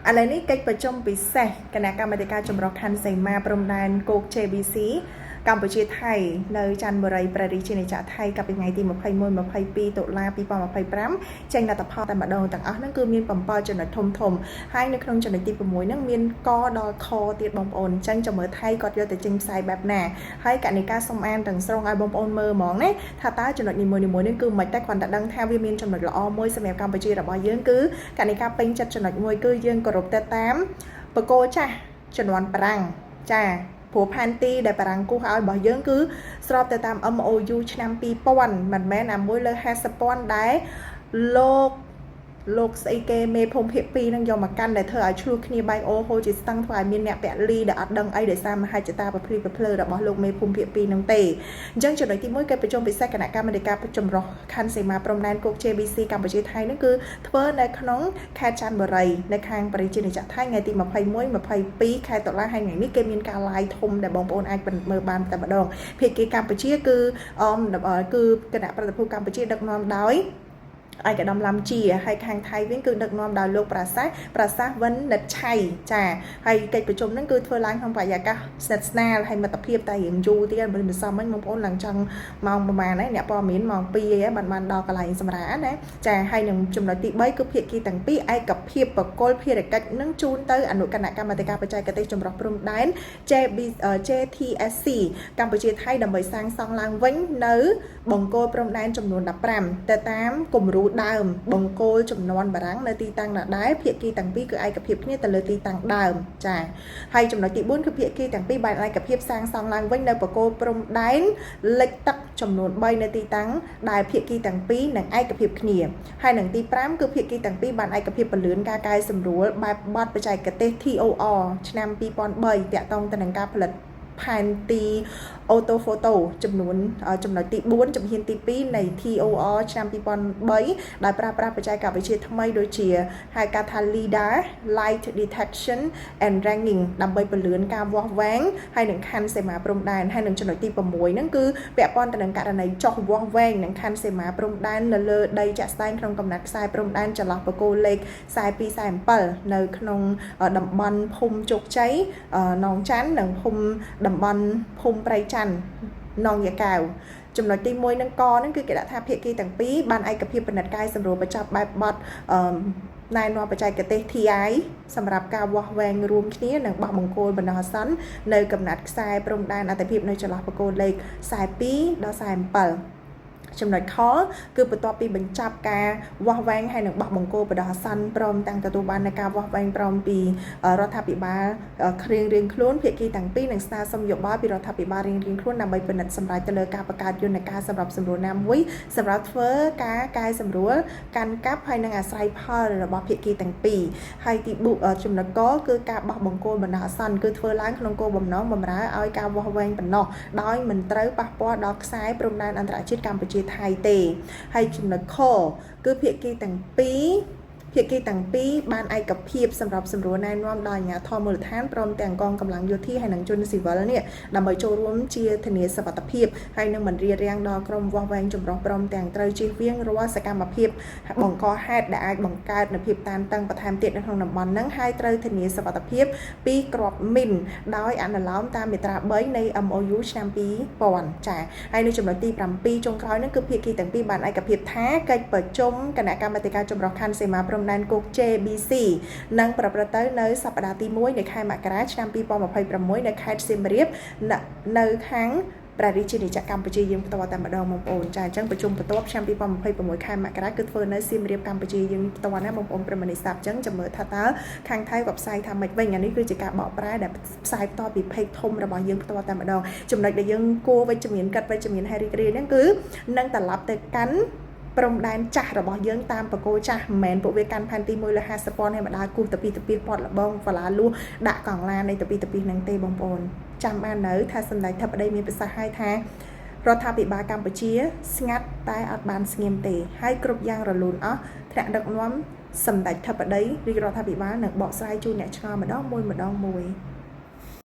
อะไรនេះកិច្ចប្រជុំពិសេសគណៈកម្មាធិការចម្រុះខណ្ឌសីមាព្រំដែនគោក JBC កម្ពុជាថៃនៅច័ន្ទបុរីព្រះរាជាណាចក្រថៃកាលពីថ្ងៃទី21-22 តុលា 2025ចេញលទ្ធផលតែម្ដងទាំងអស់ហ្នឹងគឺមាន7ចំណុចធំហើយនៅក្នុងចំណុចទី6ហ្នឹងមានកដល់ខទៀតបងប្អូនអញ្ចឹងចាំមើលថៃគាត់យកទៅចេញផ្សាយបែបណាហើយកណិការសុំអានទាំងស្រុងឲ្យបងប្អូនមើលហ្មងណាថាតើចំណុចនីមួយៗហ្នឹងគឺមិនតែគ្រាន់តែដឹងថាវាមានចំណុចល្អមួយសម្រាប់កម្ពុជារបស់យើងគឺកណិការពេញចិត្តចំណុចមួយគឺយើងគោរពទៅតាមបកគោចាស់ជំនាន់ប្រាំងចាព្រោះផែនទីដែលបារាំងគូសឲ្យរបស់យើងគឺស្របទៅតាម MOU ឆ្នាំ2000មិនមែនអាមួយលើ50,000ដែលលោកស្អីគេមេភូមិភាគ2នឹងយកមកកាន់ដែលធ្វើឲ្យឆ្លោះគ្នាបែកអូហូជាស្ទឹងធ្វើឲ្យមានអ្នកពលីដែលអត់ដឹងអីដោយសារមហិច្ឆតាប្រភ្លឺរបស់លោកមេភូមិភាគ2នឹងទេអញ្ចឹងចំណុចទី1គឺប្រជុំពិសេសគណៈកម្មាធិការចម្រុះខណ្ឌសីមាព្រំដែនគោក JBC កម្ពុជាថៃនឹងគឺធ្វើនៅក្នុងខេត្តច័ន្ទបុរីនៅខាងប្រជាជនចក្រថៃថ្ងៃទី21-22 ខែតុលាហើយថ្ងៃនេះគេមានការ live ធំដែលបងប្អូនអាចមើលបានតែម្ដងភាគីកម្ពុជាគឺគណៈប្រតិភូកម្ពុជាដឹកនាំដោយឯកឧត្តមឡាំជាហើយខាងថៃវិញគឺដឹកនាំដោយលោកប្រាសាទវិននិតឆៃចាហើយកិច្ចប្រជុំហ្នឹងគឺធ្វើឡើងក្នុងបរិយាកាសស្និទ្ធស្នាលហើយមិត្តភាពតែរៀងយូរទៀតមិនសមមិញបងប្អូនឡើងចង់ម៉ោងប្រហែលហ្នឹងអ្នកព័ត៌មានម៉ោង2ហើយបានដល់កន្លែងសម្រាប់ណាចាហើយនឹងចំណុចទី3គឺភាគីទាំងពីរឯកភាពបកគលភារកិច្ចនឹងជូនទៅអនុគណៈកម្មាធិការបច្ចេកទេសចម្រុះព្រំដែន JTSC កម្ពុជាថៃដើម្បីសាងសង់ឡើងវិញនៅបង្គោលព្រំដែនចំនួន15ទៅតាមគម្រោងដើមបង្គោលចំនួនបារាំងនៅទីតាំងដដែលភាគីទាំងពីរគឺឯកភាពគ្នាទៅលើទីតាំងដើមចាហើយចំណុចទី4គឺភាគីទាំងពីរបានឯកភាពសាងសង់ឡើងវិញនៅបង្គោលព្រំដែនលិចទឹកចំនួន3នៅទីតាំងដែលភាគីទាំងពីរនឹងឯកភាពគ្នាហើយនឹងទី5គឺភាគីទាំងពីរបានឯកភាពពន្លឿនការកែសម្រួលបែបបទបច្ចេកទេស TOR ឆ្នាំ2003តាក់ទងទៅនឹងការផលិតផែនទីអូតូហ្វូតូចំនួនចំណុចទី4ជំហានទី2នៃ TOR ឆ្នាំ2003ដោយប្រើប្រាស់បច្ចេកវិទ្យាថ្មីដូចជាហៅកាត់ថា LiDAR Light Detection and Ranging ដើម្បីពន្លឿនការវាស់វែងហើយនឹងខណ្ឌសីមាព្រំដែនហើយនឹងចំណុចទី6ហ្នឹងគឺពាក់ព័ន្ធទៅនឹងករណីចោះវាស់វែងនឹងខណ្ឌសីមាព្រំដែននៅលើដីចាក់ស្ដែងក្នុងកំណត់ខ្សែព្រំដែនចន្លោះបកគោលេខ4247នៅក្នុងតំបន់ភូមិជោគជ័យនងច័ន្ទនិងតំបន់ភូមិព្រៃច័ន្ទនងយាកែវចំណុចទី1នឹងកហ្នឹងគឺគេដាក់ថាភាគីទាំងពីរបានឯកភាពពិនិត្យកាយសម្រួលបញ្ចប់បែបបទណែនាំបច្ចេកទេស TI សម្រាប់ការវាស់វែងរួមគ្នានិងបោះបង្គោលបណ្ដោះអាសន្ននៅកំណត់ខ្សែព្រំដែនអត្ថិភាពនៅចន្លោះបកគោលេខ42ដល់47ចំណុចខគឺបន្ទាប់ពីបញ្ចប់ការវាស់វែងហើយនឹងបោះបង្គោលបណ្ដោះអាសន្នព្រមទាំងទទួលបាននូវការវាស់វែងព្រមពីរដ្ឋាភិបាលរៀងខ្លួនភាគីទាំងពីរនឹងស្នើសុំយោបល់ពីរដ្ឋាភិបាលរៀងខ្លួនដើម្បីពិនិត្យសម្រេចទៅលើការបង្កើតយន្តការសម្រាប់សម្រួលណាមួយសម្រាប់ធ្វើការកែសម្រួលកាន់កាប់ហើយនឹងអាស្រ័យផលរបស់ភាគីទាំងពីរហើយទីចំណុចកគឺការបោះបង្គោលបណ្ដោះអាសន្នគឺធ្វើឡើងក្នុងគោលបំណងបម្រើឲ្យការវាស់វែងប៉ុណ្ណោះដោយមិនត្រូវប៉ះពាល់ដល់ខ្សែព្រំដែនអន្តរជាតិកម្ពុជាថៃទេហើយចំណុចខគឺភាគីទាំងពីរបានឯកភាពសម្រាប់សម្រួលណែនាំដល់អាជ្ញាធរមូលដ្ឋានព្រមទាំងកងកម្លាំងយោធាហើយនិងជនស៊ីវិលនេះដើម្បីចូលរួមជាធានាសុវត្ថិភាពហើយនឹងមិនរារាំងដល់ក្រុមវាស់វែងចម្រុះព្រមទាំងត្រូវជៀសវាងរាល់សកម្មភាពបង្កហេតុដែលអាចបង្កើតនូវភាពតានតឹងបន្ថែមទៀតនៅក្នុងតំបន់ហ្នឹងហើយត្រូវធានាសុវត្ថិភាពពីគ្រាប់មីនដោយអនុលោមតាមមាត្រា3នៃ MOU ឆ្នាំ2000ចាហើយនៅចំណុចទី7ចុងក្រោយហ្នឹងគឺភាគីទាំងពីរបានឯកភាពថាកិច្ចប្រជុំគណៈកម្មាធិការចម្រុះខណ្ឌសីមាព្រំដែនគោក JBC នឹងប្រព្រឹត្តទៅនៅសប្តាហ៍ទី1នៃខែមករាឆ្នាំ2026នៅខេត្តសៀមរាបនៅខាងព្រះរាជាណាចក្រកម្ពុជាយើងផ្ទាល់តែម្ដងបងប្អូនចាអញ្ចឹងប្រជុំបន្ទាប់ឆ្នាំ2026ខែមករាគឺធ្វើនៅសៀមរាបកម្ពុជាយើងផ្ទាល់ណាបងប្អូនប្រិមត្តស្ដាប់អញ្ចឹងចាំមើលថាតើខាងថៃក៏ផ្សាយថាម៉េចវិញអានេះគឺជាការបកប្រែដែលផ្សាយផ្ទាល់ពីเพจធំរបស់យើងផ្ទាល់តែម្ដងចំណុចដែលយើងគួរវិជ្ជមានកាត់វិជ្ជមានហើយរីករាយហ្នឹងគឺនឹងត្រឡប់ទៅកាន់ព្រំដែនចាស់របស់យើងតាមបកគោចាស់មិនមែនពួកវាកាន់ផែនទី1លើ50,000ហើយមកដើរគូសទៅពីពាត់លបងវ៉ាឡាលួសដាក់កង់ឡាននៃទៅពីហ្នឹងទេបងប្អូនចាំបាននៅថាសម្ដេចធិបតីមានប្រសាសន៍ឲ្យថារដ្ឋាភិបាលកម្ពុជាស្ងាត់តែអត់បានស្ងៀមទេហើយគ្រប់យ៉ាងរលូនអស់ថ្នាក់ដឹកនាំសម្ដេចធិបតីរាជរដ្ឋាភិបាលនឹងបកស្រាយជូនអ្នកឆ្ងល់ម្ដងមួយ